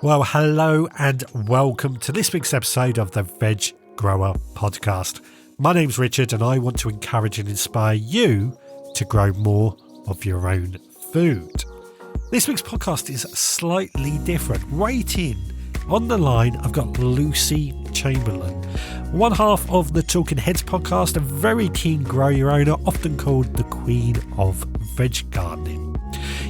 Well, hello and welcome to this week's episode of the Veg Grower Podcast. My name's Richard and I want to encourage and inspire you to grow more of your own food. This week's podcast is slightly different. Waiting on the line, I've got Lucy Chamberlain, one half of the Talking Heads podcast, a very keen grower owner, often called the Queen of Veg Gardening.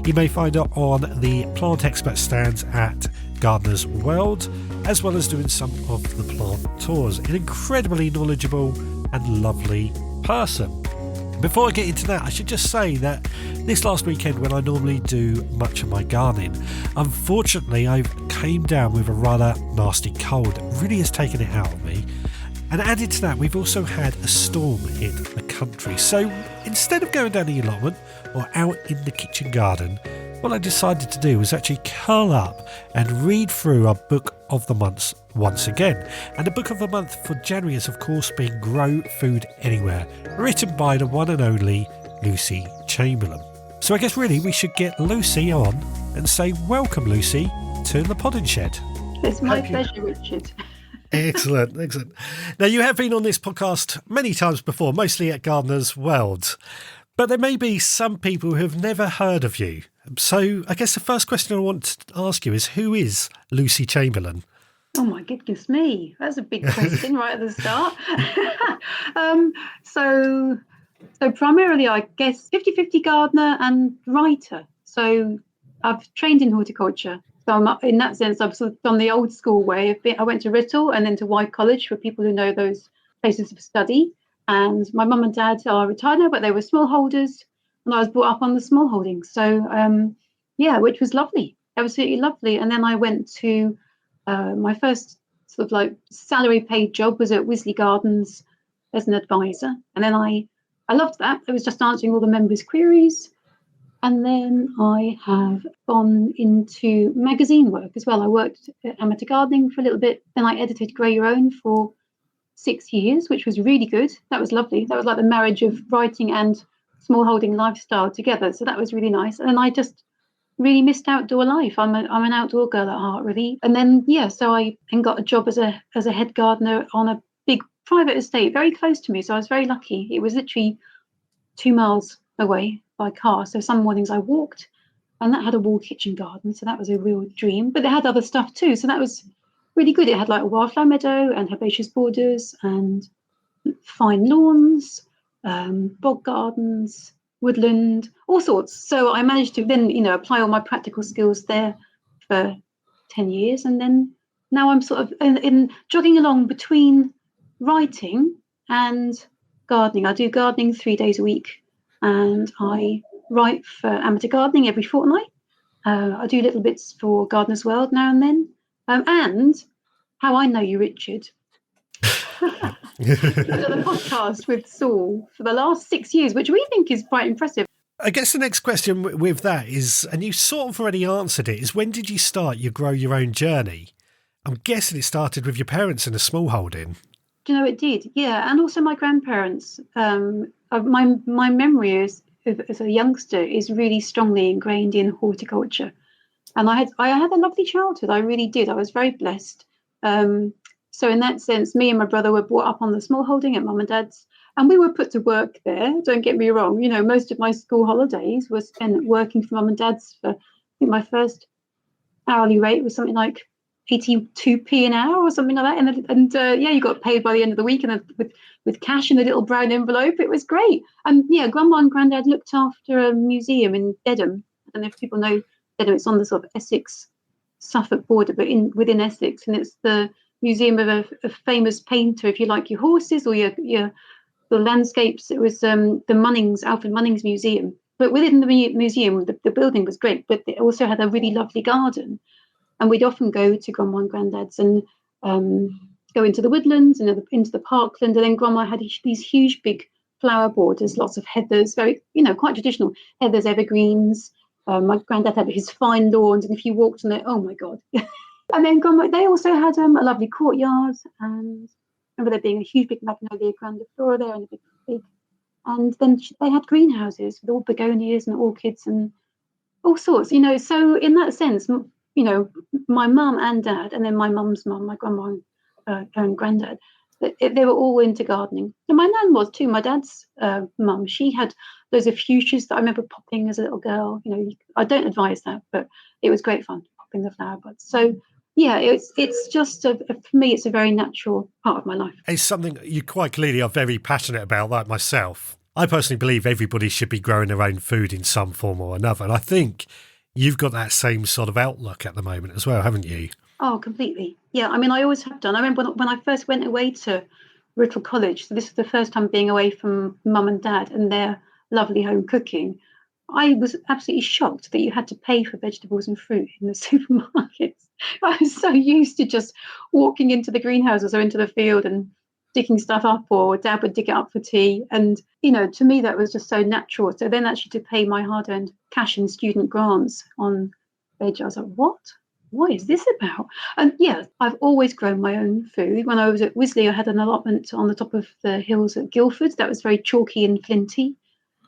You may find her on the plant expert stands at Gardener's World, as well as doing some of the plant tours. An incredibly knowledgeable and lovely person. Before I get into that, I should just say that this last weekend, when I normally do much of my gardening, unfortunately I came down with a rather nasty cold. It really has taken it out of me. And added to that, we've also had a storm hit the country. So instead of going down the allotment or out in the kitchen garden, what I decided to do was actually curl up and read through our book of the months once again. And the book of the month for January is, of course, being Grow Food Anywhere, written by the one and only Lucy Chamberlain. So I guess really we should get Lucy on and say welcome, Lucy, to the Podding Shed. It's my pleasure, Richard. Excellent. Now, you have been on this podcast many times before, mostly at Gardener's World, but there may be some people who have never heard of you. So I guess the first question I want to ask you is, who is Lucy Chamberlain? Oh my goodness me, that's a big question right at the start. So primarily, I guess, 50-50 gardener and writer. So I've trained in horticulture. So in that sense, I've sort of done the old school way. I went to Writtle and then to White College, for people who know those places of study. And my mum and dad are retired now, but they were smallholders. And I was brought up on the smallholding. So, which was lovely, absolutely lovely. And then I went to my first sort of like salary paid job was at Wisley Gardens as an advisor. And then I loved that. I was just answering all the members' queries. And then I have gone into magazine work as well. I worked at Amateur Gardening for a little bit. Then I edited Grow Your Own for 6 years, which was really good. That was lovely. That was like the marriage of writing and smallholding lifestyle together. So that was really nice. And I just really missed outdoor life. I'm an outdoor girl at heart, really. And then, so I then got a job as a head gardener on a big private estate very close to me. So I was very lucky. It was literally 2 miles away by car. So some mornings I walked, and that had a wall kitchen garden. So that was a real dream. But it had other stuff too. So that was really good. It had like a wildflower meadow and herbaceous borders and fine lawns, bog gardens, woodland, all sorts. So I managed to then, apply all my practical skills there for 10 years. And then now I'm sort of in jogging along between writing and gardening. I do gardening 3 days a week, and I write for Amateur Gardening every fortnight. I do little bits for Gardener's World now and then. And how I know you, Richard, I've done a podcast with Saul for the last 6 years, which we think is quite impressive. I guess the next question with that is, and you sort of already answered it, is when did you start your Grow Your Own journey? I'm guessing it started with your parents in a smallholding. Do you know, it did, yeah. And also my grandparents. My memory as a youngster is really strongly ingrained in horticulture. And I had a lovely childhood. I really did. I was very blessed. So in that sense, me and my brother were brought up on the smallholding at mum and dad's, and we were put to work there. Don't get me wrong. Most of my school holidays were spent working for mum and dad's. For, I think my first hourly rate was something like 82p an hour or something like that. And you got paid by the end of the week, and with cash in a little brown envelope. It was great. And grandma and granddad looked after a museum in Dedham. I don't know if people know Dedham. It's on the sort of Essex Suffolk border, but within Essex, and it's the museum of a famous painter. If you like your horses or your landscapes, it was the Alfred Munnings Museum. But within the museum, the building was great, but it also had a really lovely garden. And we'd often go to grandma and granddad's and go into the woodlands and into the parkland. And then grandma had these huge, big flower borders, lots of heathers, very, quite traditional heathers, evergreens. My granddad had his fine lawns, and if you walked on it, oh my God. And then they also had a lovely courtyard, and I remember there being a huge big magnolia grandiflora there and a big, and then they had greenhouses with all begonias and orchids and all sorts, So in that sense, you know, my mum and dad, and then my mum's mum, my grandma and granddad, they were all into gardening. And my nan was too. My dad's mum, she had those of fuchsias that I remember popping as a little girl. You know, I don't advise that, but it was great fun popping the flower buds. So yeah, it's just for me, it's a very natural part of my life. It's something you quite clearly are very passionate about, like myself. I personally believe everybody should be growing their own food in some form or another. And I think you've got that same sort of outlook at the moment as well, haven't you? Oh, completely. Yeah, I mean, I always have done. I remember when I first went away to Writtle College, so this is the first time being away from mum and dad and their lovely home cooking. I was absolutely shocked that you had to pay for vegetables and fruit in the supermarkets. I was so used to just walking into the greenhouses or into the field and digging stuff up, or dad would dig it up for tea. And, you know, to me, that was just so natural. So then actually to pay my hard-earned cash and student grants on veg, I was like, what is this about? And yeah, I've always grown my own food. When I was at Wisley, I had an allotment on the top of the hills at Guildford that was very chalky and flinty.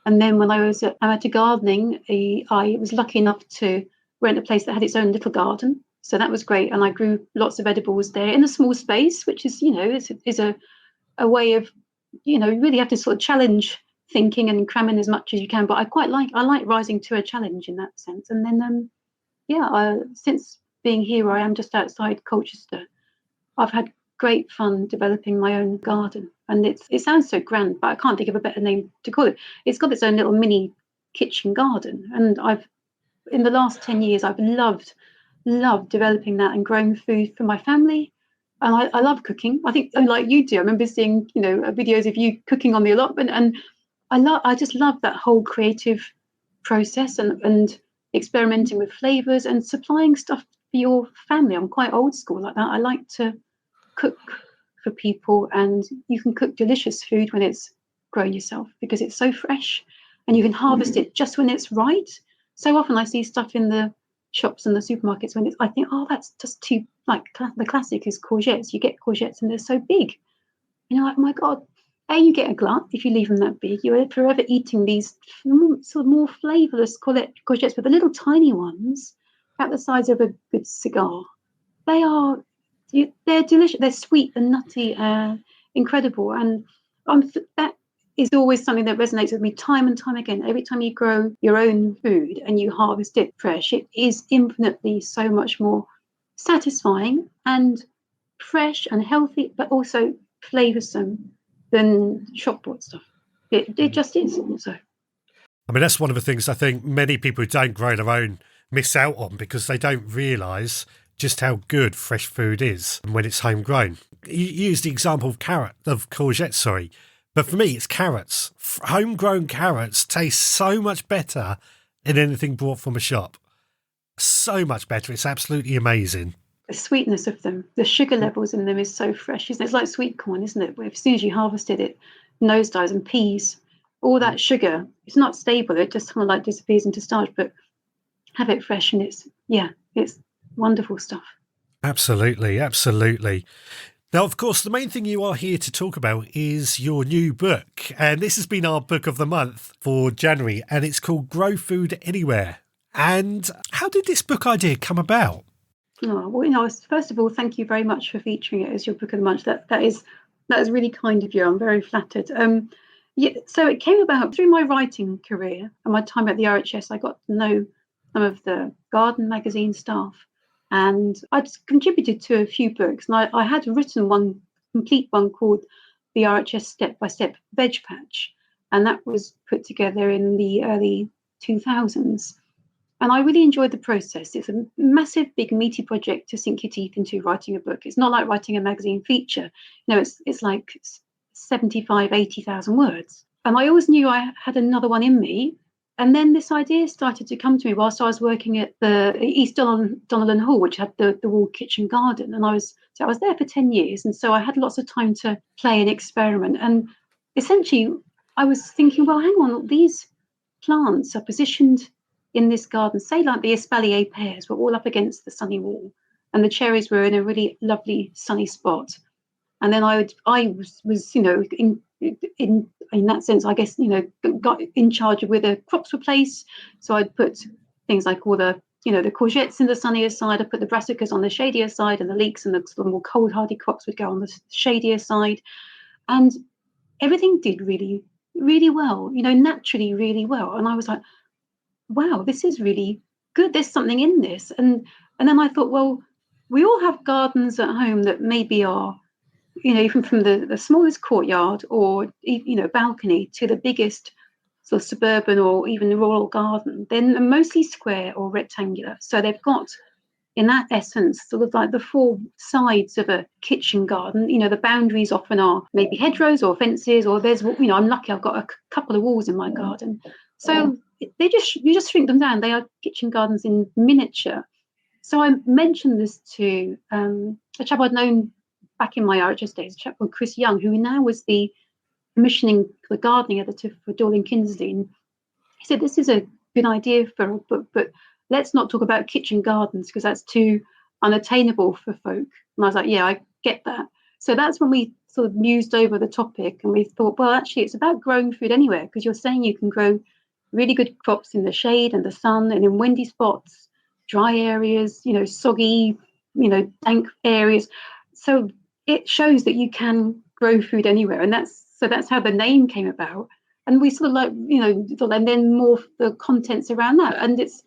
And then when I was at amateur gardening, I was lucky enough to rent a place that had its own little garden. So that was great. And I grew lots of edibles there in a small space, which is, you know, is a way of, you know, you really have to sort of challenge thinking and cram in as much as you can. But I like rising to a challenge in that sense. And then, since being here, where I am just outside Colchester, I've had great fun developing my own garden. And it sounds so grand, but I can't think of a better name to call it. It's got its own little mini kitchen garden. And in the last 10 years, I've loved developing that and growing food for my family. And I love cooking. I think, like you do, I remember seeing, you know, videos of you cooking on the allotment. And I just love that whole creative process and experimenting with flavors and supplying stuff for your family. I'm quite old school like that. I like to cook for people, and you can cook delicious food when it's grown yourself because it's so fresh, and you can harvest it just when it's right. So often I see stuff in the shops and the supermarkets when I think, oh, that's just too, like, the classic is courgettes. You get courgettes and they're so big. You're like, oh my God. You get a glut if you leave them that big. You're forever eating these sort of more flavourless courgettes, but the little tiny ones, about the size of a good cigar, they're delicious. They're sweet and nutty, incredible. And that is always something that resonates with me time and time again. Every time you grow your own food and you harvest it fresh, it is infinitely so much more satisfying and fresh and healthy, but also flavoursome than shop bought stuff. It just is. So I mean, that's one of the things I think many people who don't grow their own miss out on, because they don't realise just how good fresh food is when it's homegrown. You use the example of courgettes, but for me, it's carrots. Homegrown carrots taste so much better than anything bought from a shop. So much better. It's absolutely amazing. The sweetness of them, the sugar levels in them is so fresh, isn't it? It's like sweet corn, isn't it? Where as soon as you harvested it, nosedives, and peas, all that sugar, it's not stable. It just kind of like disappears into starch, but have it fresh and it's wonderful stuff. Absolutely, absolutely. Now, of course, the main thing you are here to talk about is your new book. And this has been our book of the month for January, and it's called Grow Food Anywhere. And how did this book idea come about? Oh, well, you know, first of all, thank you very much for featuring it as your book of the month. That is really kind of you. I'm very flattered. So it came about through my writing career and my time at the RHS. I got to know some of the garden magazine staff, and I'd contributed to a few books. And I had written one complete one called the RHS Step by Step Veg Patch, and that was put together in the early 2000s. And I really enjoyed the process. It's a massive, big, meaty project to sink your teeth into writing a book. It's not like writing a magazine feature. You know, it's like 75, 80,000 words. And I always knew I had another one in me. And then this idea started to come to me whilst I was working at the East Donnellan Hall, which had the walled kitchen garden. And I was there for 10 years. And so I had lots of time to play and experiment. And essentially, I was thinking, well, hang on, these plants are positioned in this garden, say like the espalier pears were all up against the sunny wall, and the cherries were in a really lovely sunny spot. And then I was you know, in that sense, I guess, you know, got in charge of where the crops were placed. So I'd put things like all the, the courgettes in the sunnier side. I put the brassicas on the shadier side, and the leeks and the sort of more cold hardy crops would go on the shadier side. And everything did really, really well, naturally really well. And I was like, wow, this is really good. There's something in this. And then I thought, well, we all have gardens at home that maybe are, even from the smallest courtyard or, balcony to the biggest sort of suburban or even rural garden. They're mostly square or rectangular. So they've got, in that essence, sort of like the four sides of a kitchen garden. The boundaries often are maybe hedgerows or fences, or there's, I'm lucky I've got a couple of walls in my garden. So you just shrink them down. They are kitchen gardens in miniature. So I mentioned this to a chap I'd known back in my RHS days, a chap called Chris Young, who now was the commissioning the gardening editor for Dorling Kindersley. And he said, this is a good idea for a book, but let's not talk about kitchen gardens because that's too unattainable for folk. And I was like, yeah, I get that. So that's when we sort of mused over the topic, and we thought, well, actually, it's about growing food anywhere, because you're saying you can grow really good crops in the shade and the sun and in windy spots, dry areas, soggy, dank areas. So it shows that you can grow food anywhere. And that's how the name came about. And we sort of like, and then morph the contents around that. And it's,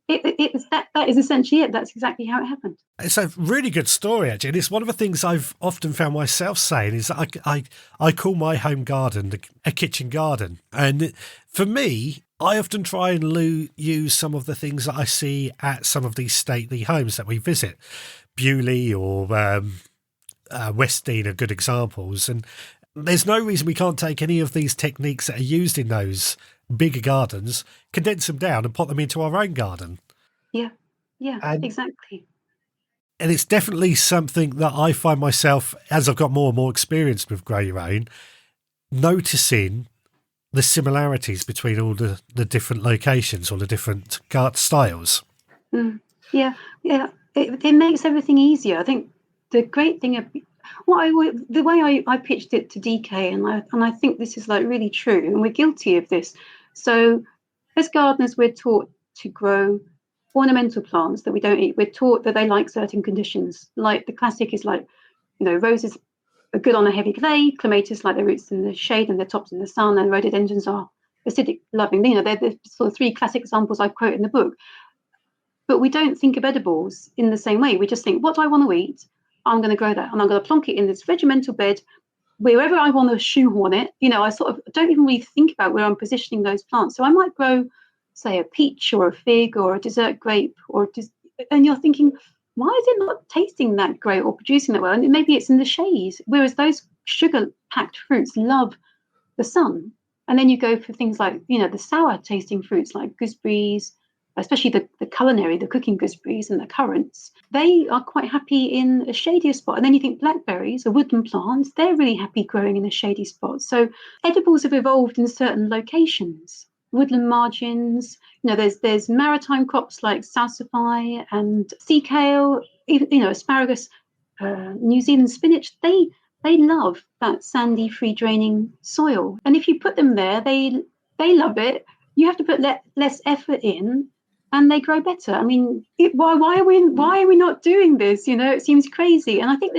it was that is essentially it. That's exactly how it happened. It's a really good story, actually. And it's one of the things I've often found myself saying is that I call my home garden a kitchen garden. And for me, I often try and use some of the things that I see at some of these stately homes that we visit. Bewley or Westdean are good examples. And there's no reason we can't take any of these techniques that are used in those bigger gardens, condense them down and put them into our own garden. Yeah, exactly. And it's definitely something that I find myself, as I've got more and more experience with Grow Your Own, noticing the similarities between all the different locations or the different garden styles. Yeah. It makes everything easier. I think the great thing of the way I pitched it to DK, and I think this is like really true, and we're guilty of this. So as gardeners, we're taught to grow ornamental plants that we don't eat. We're taught that they like certain conditions. Like the classic is like, roses are good on a heavy clay, clematis like their roots in the shade and their tops in the sun, and rhododendrons are acidic loving. They're the sort of three classic examples I quote in the book. But we don't think of edibles in the same way. We just think, what do I want to eat? I'm going to grow that, and I'm going to plonk it in this regimental bed wherever I want to shoehorn it. I sort of don't even really think about where I'm positioning those plants. So I might grow, say, a peach or a fig or a dessert grape, and you're thinking, why is it not tasting that great or producing that well? And maybe it's in the shade, whereas those sugar-packed fruits love the sun. And then you go for things like, the sour-tasting fruits like gooseberries, especially the culinary, the cooking gooseberries and the currants. They are quite happy in a shadier spot. And then you think blackberries, a woodland plant, they're really happy growing in a shady spot. So edibles have evolved in certain locations. Woodland margins, there's maritime crops like salsify and sea kale, even, asparagus, New Zealand spinach. They love that sandy, free draining soil. And if you put them there, they love it. You have to put less effort in, and they grow better. I mean, why are we not doing this? It seems crazy. And I think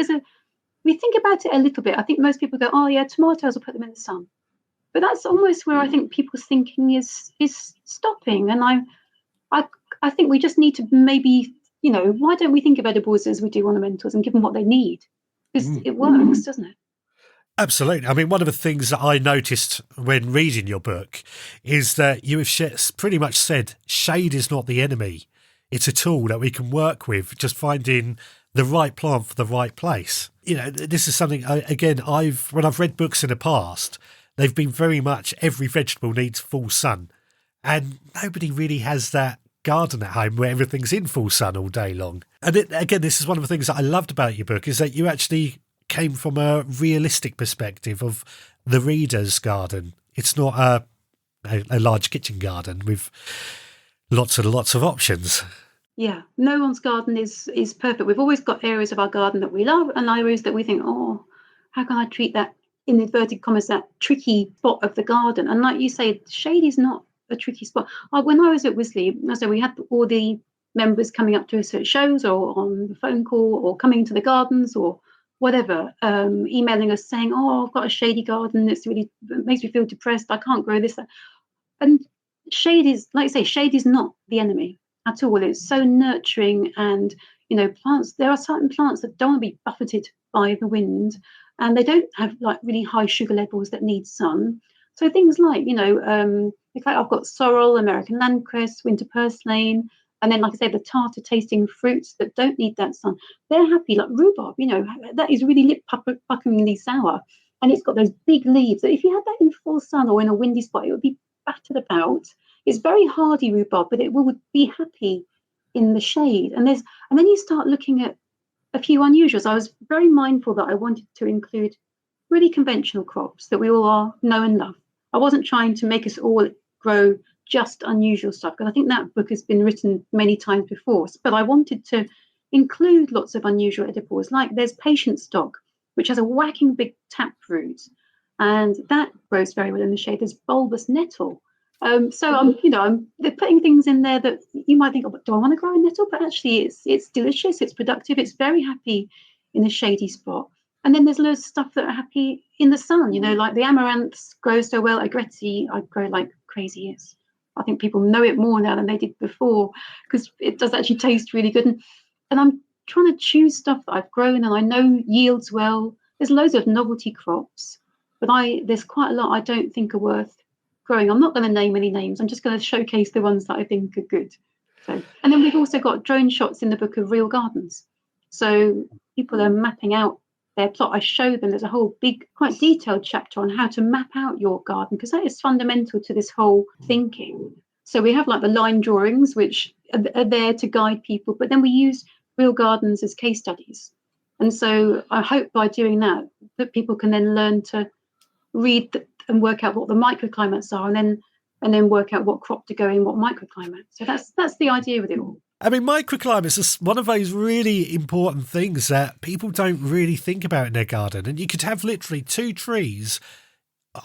we think about it a little bit. I think most people go, oh yeah, tomatoes, I'll put them in the sun. But that's almost where I think people's thinking is stopping. And I think we just need to maybe, why don't we think of edibles as we do ornamentals and give them what they need? Because it works, doesn't it? Absolutely. I mean, one of the things that I noticed when reading your book is that you have pretty much said shade is not the enemy. It's a tool that we can work with, just finding the right plant for the right place. This is something, when I've read books in the past, they've been very much every vegetable needs full sun. And nobody really has that garden at home where everything's in full sun all day long. And this is one of the things that I loved about your book, is that you actually came from a realistic perspective of the reader's garden. It's not a large kitchen garden with lots and lots of options. Yeah, no one's garden is perfect. We've always got areas of our garden that we love and areas that we think, oh, how can I treat that, in inverted commas, that tricky spot of the garden? And like you say, shade is not a tricky spot. When I was at Wisley, we had all the members coming up to us at shows or on the phone call or coming to the gardens or whatever, emailing us saying, oh, I've got a shady garden. It makes me feel depressed. I can't grow this. That. And shade is, like I say, shade is not the enemy at all. It's so nurturing, and plants. There are certain plants that don't want to be buffeted by the wind, and they don't have like really high sugar levels that need sun. So things like I've got sorrel, American landcress, winter purslane, and then like I say, the tartar tasting fruits that don't need that sun. They're happy, like rhubarb. That is really lip puckeringly sour, and it's got those big leaves that if you had that in full sun or in a windy spot, it would be battered about. It's very hardy rhubarb, but it will be happy in the shade. And then you start looking at a few unusuals. I was very mindful that I wanted to include really conventional crops that we all know and love. I wasn't trying to make us all grow just unusual stuff, because I think that book has been written many times before. But I wanted to include lots of unusual edibles, like there's patient stock, which has a whacking big taproot, and that grows very well in the shade. There's bulbous nettle. So I'm putting things in there that you might think, oh, do I want to grow a nettle? But actually, it's delicious, it's productive, it's very happy in a shady spot. And then there's loads of stuff that are happy in the sun. Like the amaranths grow so well. Agretti, I grow like crazy. I think people know it more now than they did before, because it does actually taste really good. And I'm trying to choose stuff that I've grown and I know yields well. There's loads of novelty crops, but there's quite a lot I don't think are worth growing. I'm not going to name any names. I'm just going to showcase the ones that I think are good. So, and then we've also got drone shots in the book of real gardens. So people are mapping out their plot. I show them, there's a whole big, quite detailed chapter on how to map out your garden, because that is fundamental to this whole thinking. So we have like the line drawings, which are there to guide people, but then we use real gardens as case studies. And so I hope by doing that people can then learn to read and work out what the microclimates are, and then work out what crop to go in what microclimate. So that's the idea with it all. I mean, microclimates is one of those really important things that people don't really think about in their garden. And you could have literally two trees,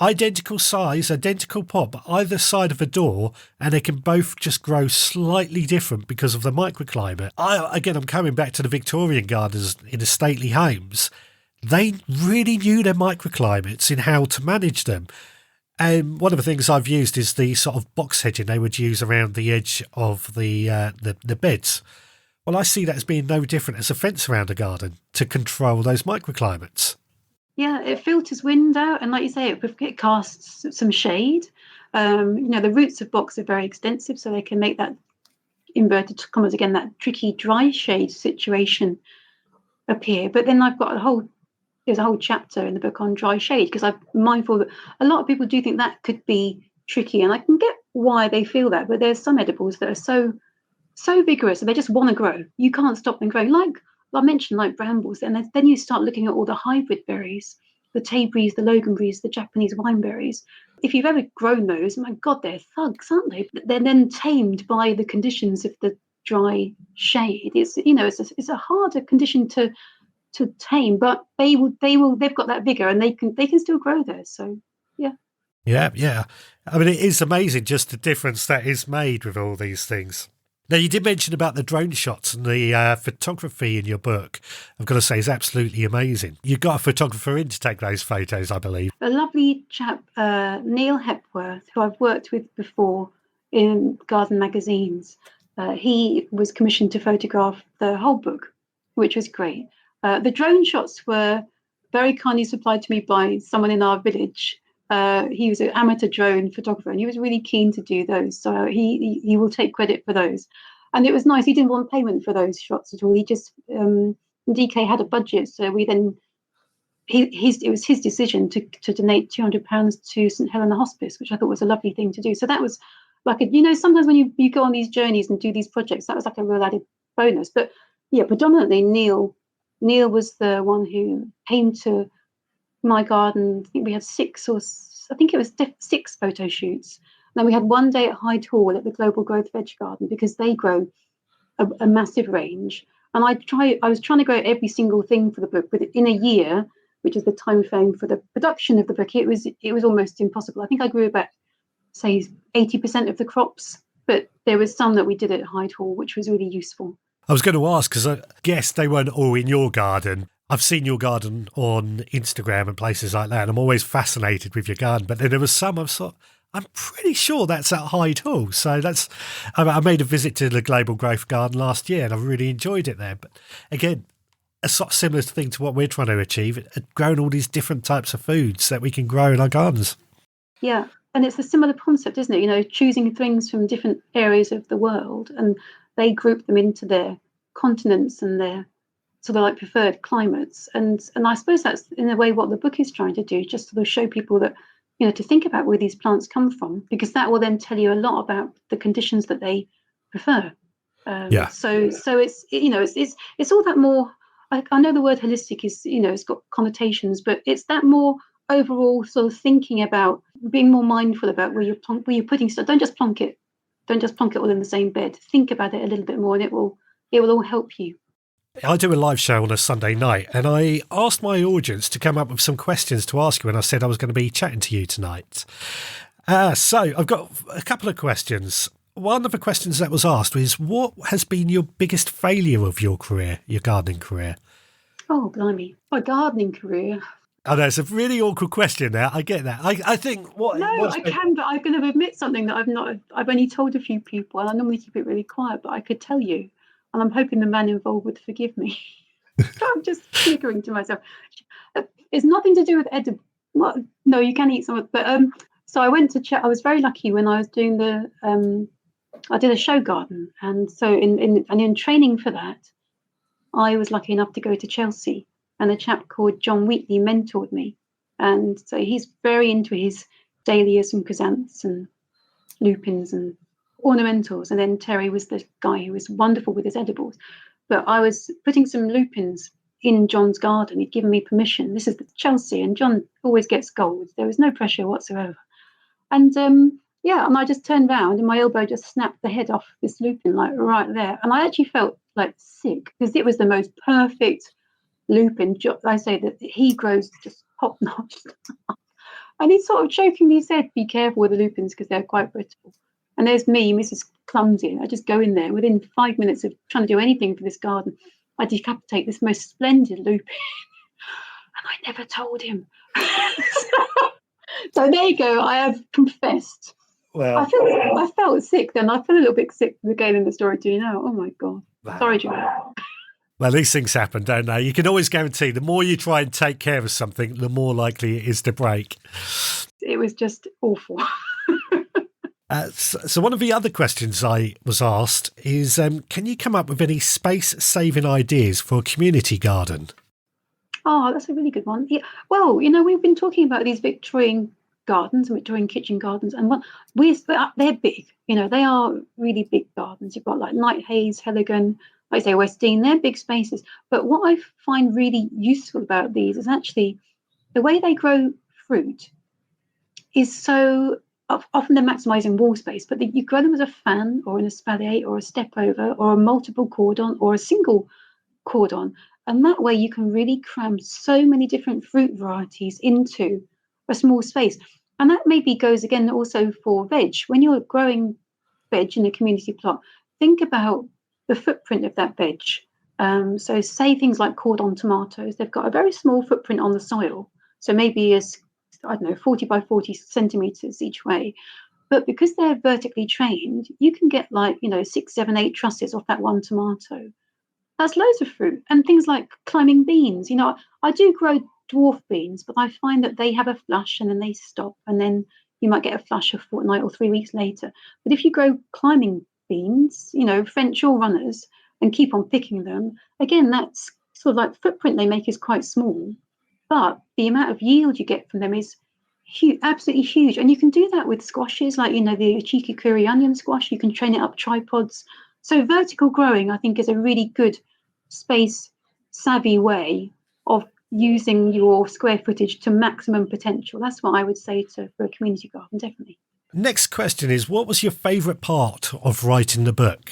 identical size, identical pot, but either side of a door, and they can both just grow slightly different because of the microclimate. I'm coming back to the Victorian gardens in the stately homes. They really knew their microclimates in how to manage them. And one of the things I've used is the sort of box hedging they would use around the edge of the beds. Well, I see that as being no different as a fence around a garden to control those microclimates. Yeah, it filters wind out, and like you say, it casts some shade. The roots of box are very extensive, so they can make that, inverted commas again, that tricky dry shade situation appear. But then there's a whole chapter in the book on dry shade, because I'm mindful that a lot of people do think that could be tricky, and I can get why they feel that. But there's some edibles that are so vigorous, and they just want to grow. You can't stop them growing. Like I mentioned, like brambles, and then you start looking at all the hybrid berries, the tayberries, the loganberries, the Japanese wineberries. If you've ever grown those, my God, they're thugs, aren't they? They're then tamed by the conditions of the dry shade. It's a harder condition to tame, but they've got that vigor, and they can still grow there. So yeah. I mean, it is amazing just the difference that is made with all these things. Now, you did mention about the drone shots, and the photography in your book, I've got to say, is absolutely amazing. You've got a photographer in to take those photos, I believe. A lovely chap, Neil Hepworth, who I've worked with before in garden magazines. He was commissioned to photograph the whole book, which was great. The drone shots were very kindly supplied to me by someone in our village. He was an amateur drone photographer, and he was really keen to do those. So he will take credit for those. And it was nice. He didn't want payment for those shots at all. He just DK had a budget, so we then it was his decision to donate £200 to St Helena Hospice, which I thought was a lovely thing to do. So that was like sometimes when you go on these journeys and do these projects, that was like a real added bonus. But yeah, predominantly Neil was the one who came to my garden. I think we had 6 photo shoots. Then we had one day at Hyde Hall at the Global Growth Veg Garden, because they grow a massive range. And I was trying to grow every single thing for the book, but in a year, which is the time frame for the production of the book, it was almost impossible. I think I grew about, say, 80% of the crops, but there was some that we did at Hyde Hall, which was really useful. I was going to ask, because I guess they weren't all in your garden. I've seen your garden on Instagram and places like that, and I'm always fascinated with your garden. But then there was some I'm pretty sure that's at Hyde Hall. So I made a visit to the Global Growth Garden last year, and I really enjoyed it there. But again, a sort of similar thing to what we're trying to achieve, growing all these different types of foods that we can grow in our gardens. Yeah, and it's a similar concept, isn't it? Choosing things from different areas of the world, and they group them into their continents and their sort of like preferred climates. And I suppose that's in a way what the book is trying to do, just sort of show people that, to think about where these plants come from, because that will then tell you a lot about the conditions that they prefer. So it's all that more. I know the word holistic is, it's got connotations, but it's that more overall sort of thinking about being more mindful about where you're putting stuff. Don't just plonk it all in the same bed. Think about it a little bit more, and it will all help you. I do a live show on a Sunday night, and I asked my audience to come up with some questions to ask you when I said I was going to be chatting to you tonight. So I've got a couple of questions. One of the questions that was asked was, what has been your biggest failure of your career, your gardening career? Oh, blimey. My gardening career. I know, it's a really awkward question now. I get that. I think what... No, I can, but I'm going to admit something that I've only told a few people, and I normally keep it really quiet, but I could tell you. And I'm hoping the man involved would forgive me. I'm just giggling to myself. It's nothing to do with edible. Well, no, you can eat some of it. But so I went to check. I was very lucky when I was doing I did a show garden. And so in training for that, I was lucky enough to go to Chelsea. And a chap called John Wheatley mentored me. And so he's very into his dahlias and chrysanthemums and lupins and ornamentals, and then Terry was the guy who was wonderful with his edibles. But I was putting some lupins in John's garden. He'd given me permission. This is Chelsea, and John always gets gold. There was no pressure whatsoever. And and I just turned round and my elbow just snapped the head off this lupin, like right there. And I actually felt like sick, because it was the most perfect lupin. I say that he grows just top notch. And he sort of jokingly said, "Be careful with the lupins because they're quite brittle." And there's me, Mrs. Clumsy. I just go in there. Within 5 minutes of trying to do anything for this garden, I decapitate this most splendid lupin. And I never told him. So there you go. I have confessed. Well, I felt sick then. I feel a little bit sick again in the story too. Oh my God. Wow. Sorry, Joanne. Well, these things happen, don't they? You can always guarantee the more you try and take care of something, the more likely it is to break. It was just awful. So one of the other questions I was asked is, can you come up with any space-saving ideas for a community garden? Oh, that's a really good one. Yeah. Well, we've been talking about these Victorian gardens and Victorian kitchen gardens, and they're big. They are really big gardens. You've got like Nighthayes, Heligan, like I say, Westdean. They're big spaces. But what I find really useful about these is actually the way they grow fruit is so... Often they're maximising wall space, but you grow them as a fan or an espalier or a step over or a multiple cordon or a single cordon. And that way you can really cram so many different fruit varieties into a small space. And that maybe goes again also for veg. When you're growing veg in a community plot, think about the footprint of that veg. So say things like cordon tomatoes, they've got a very small footprint on the soil. So maybe 40 by 40 centimeters each way. But because they're vertically trained, you can get 6, 7, 8 trusses off that one tomato. That's loads of fruit. And things like climbing beans. I do grow dwarf beans, but I find that they have a flush and then they stop. And then you might get a flush a fortnight or 3 weeks later. But if you grow climbing beans, French or runners, and keep on picking them, again, that's sort of like the footprint they make is quite small. But the amount of yield you get from them is huge, absolutely huge. And you can do that with squashes, like, the cheeky curry onion squash. You can train it up tripods. So vertical growing, I think, is a really good space-savvy way of using your square footage to maximum potential. That's what I would say for a community garden, definitely. Next question is, what was your favourite part of writing the book?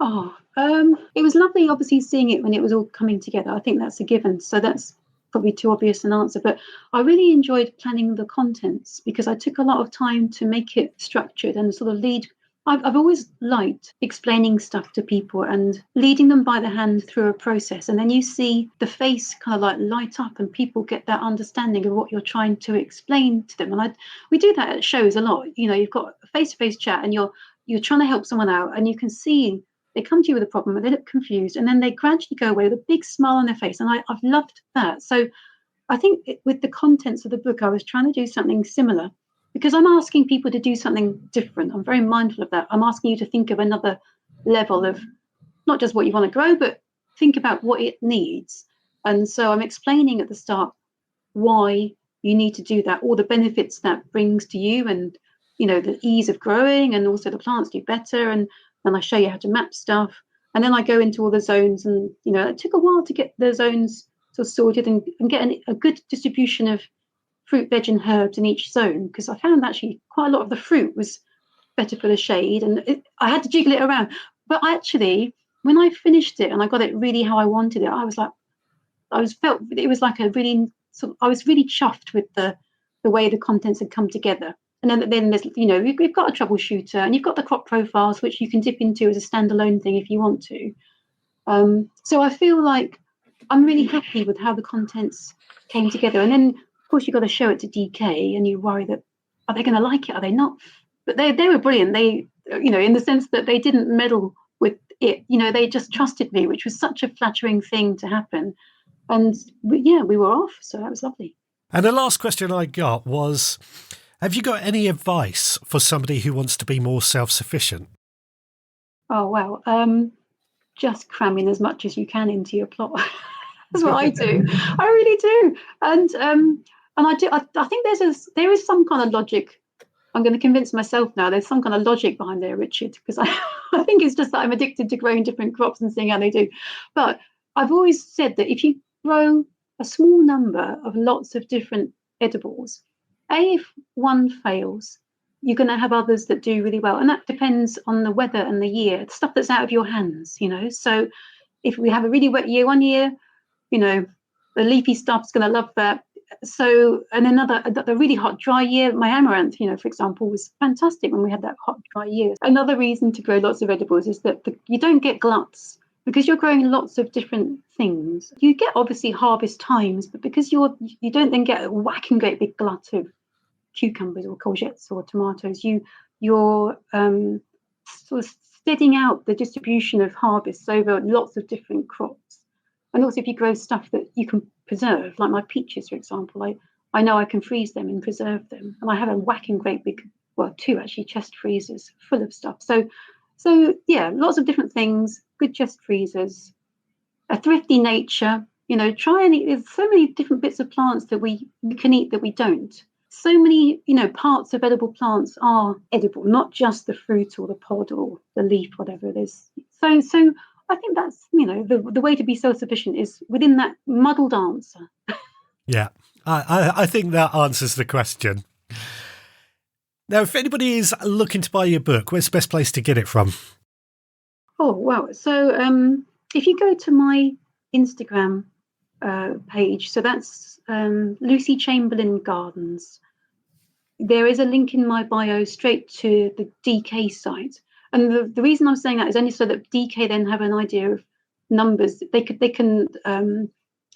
It was lovely, obviously, seeing it when it was all coming together. I think that's a given. So that's probably too obvious an answer, but I really enjoyed planning the contents because I took a lot of time to make it structured and sort of lead I've always liked explaining stuff to people and leading them by the hand through a process. And then you see the face kind of like light up and people get that understanding of what you're trying to explain to them. And we do that at shows a lot. You've got a face-to-face chat and you're trying to help someone out, and you can see they come to you with a problem and they look confused, and then they gradually go away with a big smile on their face. And I've loved that. So I think with the contents of the book, I was trying to do something similar, because I'm asking people to do something different. I'm very mindful of that. I'm asking you to think of another level of not just what you want to grow, but think about what it needs. And so I'm explaining at the start why you need to do that, all the benefits that brings to you, and the ease of growing, and also the plants do better. And then I show you how to map stuff. And then I go into all the zones, and it took a while to get the zones sort of sorted and get a good distribution of fruit, veg, and herbs in each zone, because I found actually quite a lot of the fruit was better for the shade, and I had to jiggle it around. But actually, when I finished it and I got it really how I wanted it, I was like, felt it was like a really I was really chuffed with the way the contents had come together. And then there's you've got a troubleshooter, and you've got the crop profiles, which you can dip into as a standalone thing if you want to. So I feel like I'm really happy with how the contents came together. And then, of course, you've got to show it to DK, and you worry that, are they going to like it? Are they not? But they were brilliant. They, in the sense that they didn't meddle with it. They just trusted me, which was such a flattering thing to happen. And we were off. So that was lovely. And the last question I got was, have you got any advice for somebody who wants to be more self-sufficient? Oh, wow. Just cramming as much as you can into your plot. That's what I do. I really do. And I do. I think there is some kind of logic. I'm going to convince myself now. There's some kind of logic behind there, Richard, because I think it's just that I'm addicted to growing different crops and seeing how they do. But I've always said that if you grow a small number of lots of different edibles, if one fails, you're going to have others that do really well. And that depends on the weather and the year, the stuff that's out of your hands, So if we have a really wet year one year, the leafy stuff's going to love that. So, and the really hot, dry year, my amaranth, for example, was fantastic when we had that hot, dry year. Another reason to grow lots of edibles is that you don't get gluts, because you're growing lots of different things. You get obviously harvest times, but because you don't then get a whacking great big glut of cucumbers or courgettes or tomatoes, you're sort of steadying out the distribution of harvests over lots of different crops. And also, if you grow stuff that you can preserve, like my peaches, for example, I know I can freeze them and preserve them. And I have a whacking great big, well, 2 actually chest freezers full of stuff. So yeah, lots of different things, good chest freezers, a thrifty nature, try and eat. There's so many different bits of plants that we can eat that we don't. So many, parts of edible plants are edible, not just the fruit or the pod or the leaf, whatever it is. So I think that's, the way to be self-sufficient is within that muddled answer. Yeah, I think that answers the question. Now, if anybody is looking to buy your book, where's the best place to get it from? Oh, wow. So if you go to my Instagram page, so that's Lucy Chamberlain Gardens, there is a link in my bio straight to the DK site. And the reason I'm saying that is only so that DK then have an idea of numbers. They can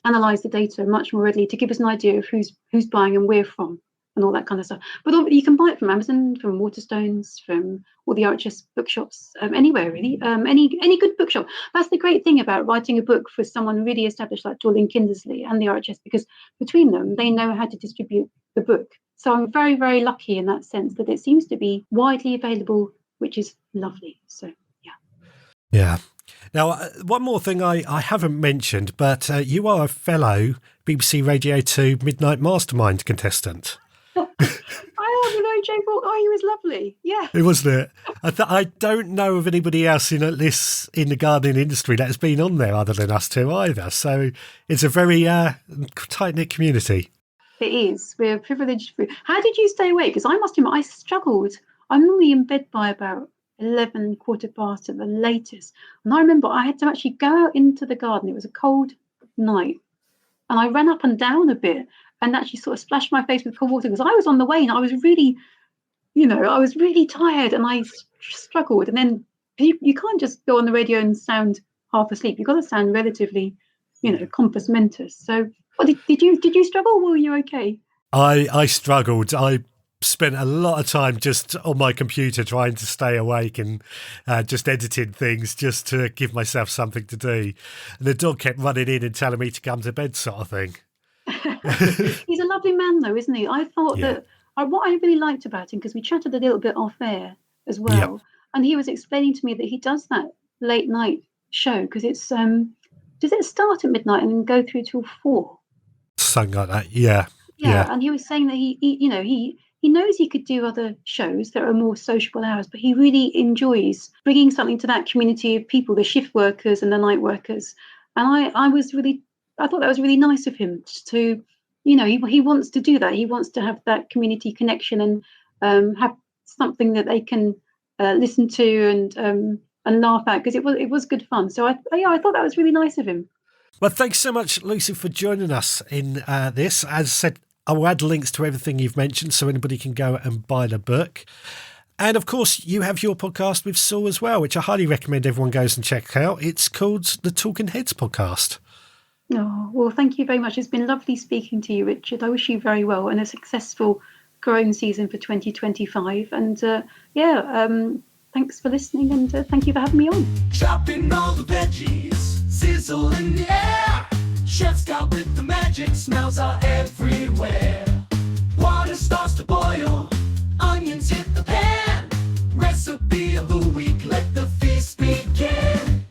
analyze the data much more readily to give us an idea of who's buying and where from and all that kind of stuff. But you can buy it from Amazon, from Waterstones, from all the RHS bookshops, anywhere really, any good bookshop. That's the great thing about writing a book for someone really established like Dorling Kindersley and the RHS, because between them, they know how to distribute the book. So I'm very, very lucky in that sense that it seems to be widely available, which is lovely. So, yeah. Yeah. Now, one more thing I haven't mentioned, but you are a fellow BBC Radio 2 Midnight Mastermind contestant. I am, Jay thought, he was lovely. Yeah. It wasn't it? I don't know of anybody else in the gardening industry that has been on there other than us two either. So it's a very tight-knit community. It is. We're privileged. How did you stay awake? Because I must admit, I struggled. I'm normally in bed by about 11, quarter past at the latest. And I remember I had to actually go out into the garden. It was a cold night. And I ran up and down a bit and actually sort of splashed my face with cold water because I was on the wane. I was really I was really tired and I struggled. And then you can't just go on the radio and sound half asleep. You've got to sound relatively, compos mentis. So, did you struggle? Or were you okay? I struggled. I spent a lot of time just on my computer trying to stay awake and just editing things just to give myself something to do. And the dog kept running in and telling me to come to bed, sort of thing. He's a lovely man, though, isn't he? I thought that what I really liked about him, because we chatted a little bit off air as well, and he was explaining to me that he does that late night show because it's does it start at midnight and then go through till 4? Something like that, yeah. And he was saying that he knows he could do other shows that are more sociable hours, but he really enjoys bringing something to that community of people, the shift workers and the night workers. And I thought that was really nice of him to, he wants to do that. He wants to have that community connection and have something that they can listen to and laugh at, because it was good fun. So I thought that was really nice of him. Well, thanks so much, Lucy, for joining us in this. As I said, I will add links to everything you've mentioned so anybody can go and buy the book. And of course, you have your podcast with Saul as well, which I highly recommend everyone goes and check out. It's called the Talking Heads Podcast. Oh, well, thank you very much. It's been lovely speaking to you, Richard. I wish you very well and a successful growing season for 2025. And thanks for listening, and thank you for having me on. Chopping all the veggies, sizzle in the air. Chef's got with the magic, smells are everywhere. Water starts to boil, onions hit the pan. Recipe of the week, let the feast begin.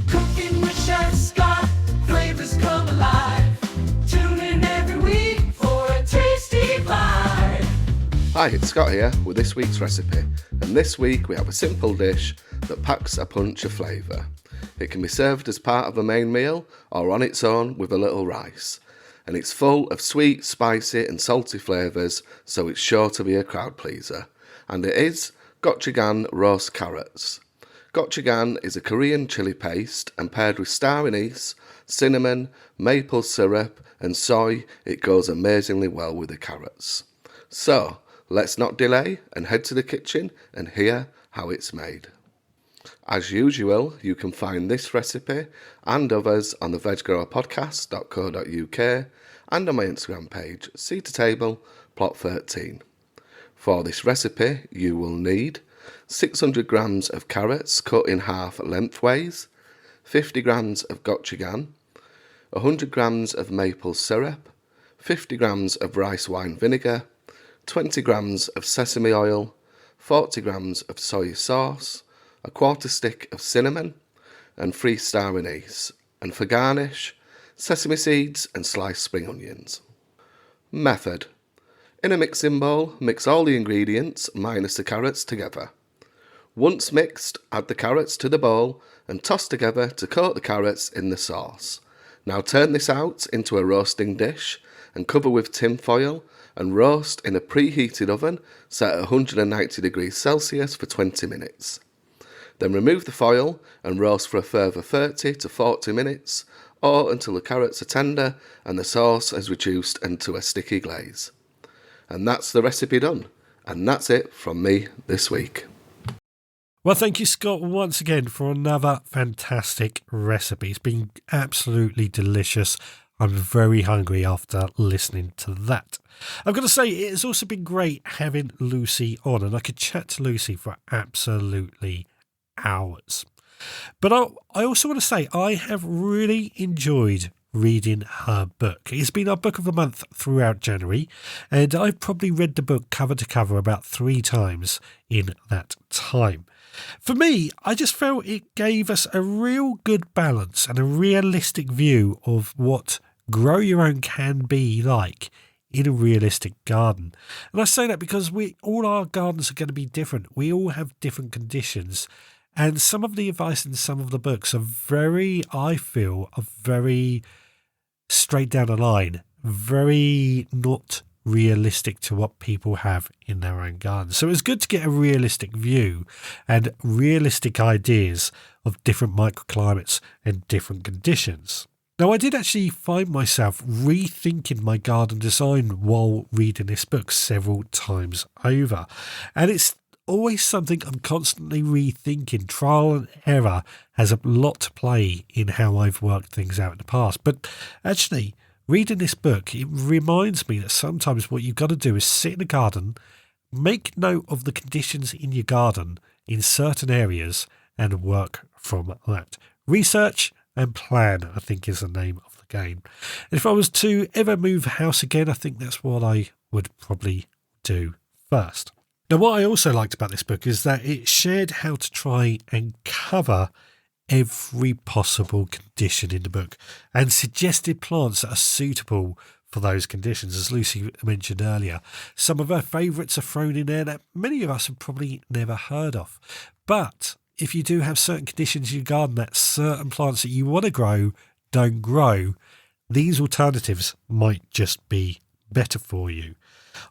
Cooking with Chef Scott, flavors come alive. Tune in every week for a tasty bite. Hi, it's Scott here with this week's recipe. And this week we have a simple dish that packs a punch of flavour. It can be served as part of a main meal or on its own with a little rice. And it's full of sweet, spicy and salty flavours, so it's sure to be a crowd pleaser. And it is Guoguang Roast Carrots. Gochujang is a Korean chili paste, and paired with star anise, cinnamon, maple syrup and soy, it goes amazingly well with the carrots. So, let's not delay and head to the kitchen and hear how it's made. As usual, you can find this recipe and others on the veggrowerpodcast.co.uk and on my Instagram page, Seed to Table, Plot 13. For this recipe, you will need 600 grams of carrots cut in half lengthways, 50 grams of gochujang, 100 grams of maple syrup, 50 grams of rice wine vinegar, 20 grams of sesame oil, 40 grams of soy sauce, a quarter stick of cinnamon, and 3 star anise, and for garnish, sesame seeds and sliced spring onions. Method. In a mixing bowl, mix all the ingredients minus the carrots together. Once mixed, add the carrots to the bowl and toss together to coat the carrots in the sauce. Now turn this out into a roasting dish and cover with tin foil and roast in a preheated oven set at 190 degrees Celsius for 20 minutes. Then remove the foil and roast for a further 30 to 40 minutes or until the carrots are tender and the sauce has reduced into a sticky glaze. And that's the recipe done. And that's it from me this week. Well, thank you, Scott, once again for another fantastic recipe. It's been absolutely delicious. I'm very hungry after listening to that. I've got to say, it's also been great having Lucy on, and I could chat to Lucy for absolutely hours. But I also want to say I have really enjoyed reading her book. It's been our book of the month throughout January, and I've probably read the book cover to cover about 3 times in that time. For me, I just felt it gave us a real good balance and a realistic view of what grow your own can be like in a realistic garden. And I say that because all our gardens are going to be different. We all have different conditions. And some of the advice in some of the books are very straight down the line, very not realistic to what people have in their own gardens. So it's good to get a realistic view and realistic ideas of different microclimates and different conditions. Now, I did actually find myself rethinking my garden design while reading this book several times over. And it's always something I'm constantly rethinking. Trial and error has a lot to play in how I've worked things out in the past. But actually, reading this book, it reminds me that sometimes what you've got to do is sit in a garden, make note of the conditions in your garden in certain areas and work from that. Research and plan, I think, is the name of the game. And if I was to ever move house again, I think that's what I would probably do first. Now, what I also liked about this book is that it shared how to try and cover every possible condition in the book and suggested plants that are suitable for those conditions. As Lucy mentioned earlier, some of her favourites are thrown in there that many of us have probably never heard of. But if you do have certain conditions in your garden that certain plants that you want to grow don't grow, these alternatives might just be better for you.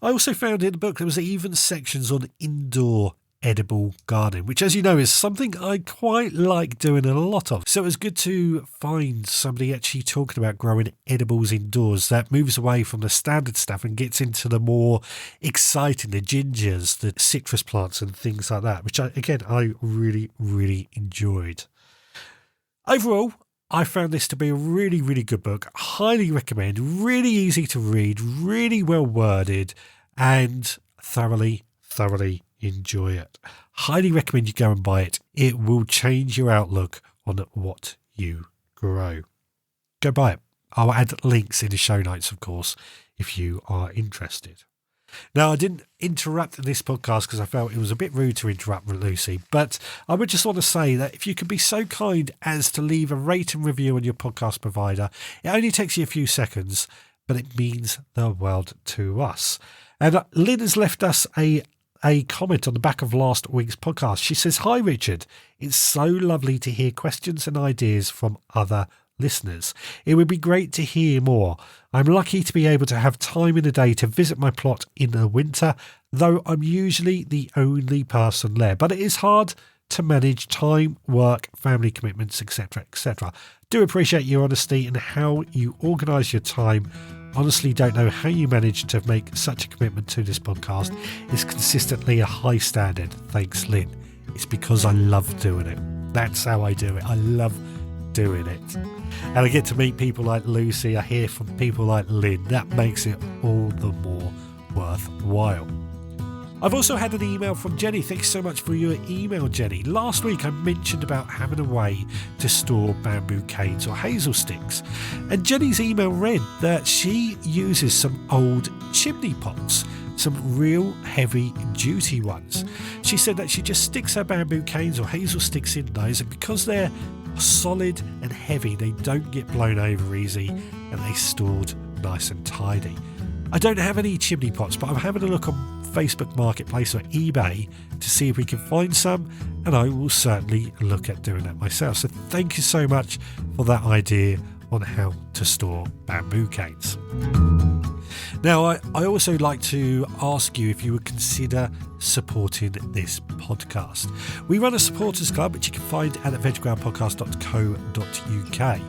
I also found in the book there was even sections on indoor edible gardening, which, as you know, is something I quite like doing a lot of. So it was good to find somebody actually talking about growing edibles indoors that moves away from the standard stuff and gets into the more exciting, the gingers, the citrus plants and things like that, which I really, really enjoyed. Overall, I found this to be a really, really good book. Highly recommend. Really easy to read, really well worded, and thoroughly enjoy it. Highly recommend you go and buy it. It will change your outlook on what you grow. Go buy it. I'll add links in the show notes, of course, if you are interested. Now, I didn't interrupt this podcast because I felt it was a bit rude to interrupt Lucy, but I would just want to say that if you could be so kind as to leave a rate and review on your podcast provider, it only takes you a few seconds, but it means the world to us. And Lynn has left us a comment on the back of last week's podcast. She says, "Hi Richard, it's so lovely to hear questions and ideas from other listeners. It would be great to hear more. I'm lucky to be able to have time in the day to visit my plot in the winter, though I'm usually the only person there. But it is hard to manage time, work, family commitments, etc., etc. Do appreciate your honesty and how you organise your time. Honestly don't know how you manage to make such a commitment to this podcast. It's consistently a high standard. Thanks, Lynn. It's because I love doing it. That's how I do it. I love doing it. And I get to meet people like Lucy. I hear from people like Lynn. That makes it all the more worthwhile. I've also had an email from Jenny. Thanks so much for your email, Jenny. Last week I mentioned about having a way to store bamboo canes or hazel sticks. And Jenny's email read that she uses some old chimney pots, some real heavy duty ones. She said that she just sticks her bamboo canes or hazel sticks in those, and because they're solid and heavy, they don't get blown over easy and they stored nice and tidy. I don't have any chimney pots, but I'm having a look on Facebook Marketplace or eBay to see if we can find some, and I will certainly look at doing that myself. So thank you so much for that idea on how to store bamboo canes. Now, I also like to ask you if you would consider supporting this podcast. We run a supporters club, which you can find at veggroundpodcast.co.uk.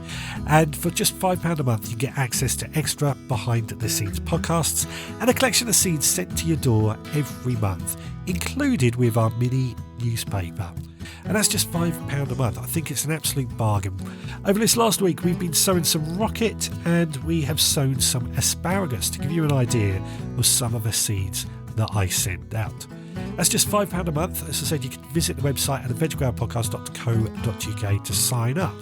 And for just £5 a month, you get access to extra behind-the-scenes podcasts and a collection of seeds sent to your door every month, included with our mini newspaper. And that's just £5 a month. I think it's an absolute bargain. Over this last week, we've been sowing some rocket and we have sown some asparagus to give you an idea of some of the seeds that I send out. That's just £5 a month. As I said, you can visit the website at veggroundpodcast.co.uk to sign up.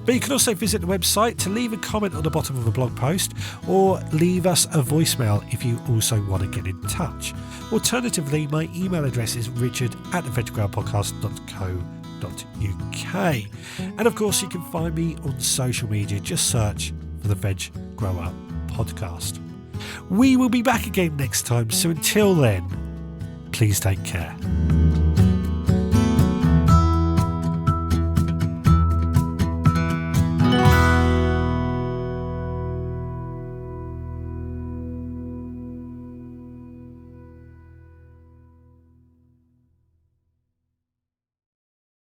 But you can also visit the website to leave a comment on the bottom of a blog post or leave us a voicemail if you also want to get in touch. Alternatively, my email address is richard@veggroundpodcast.co.uk. And of course, you can find me on social media. Just search for the Veg Grower Podcast. We will be back again next time. So until then, please take care.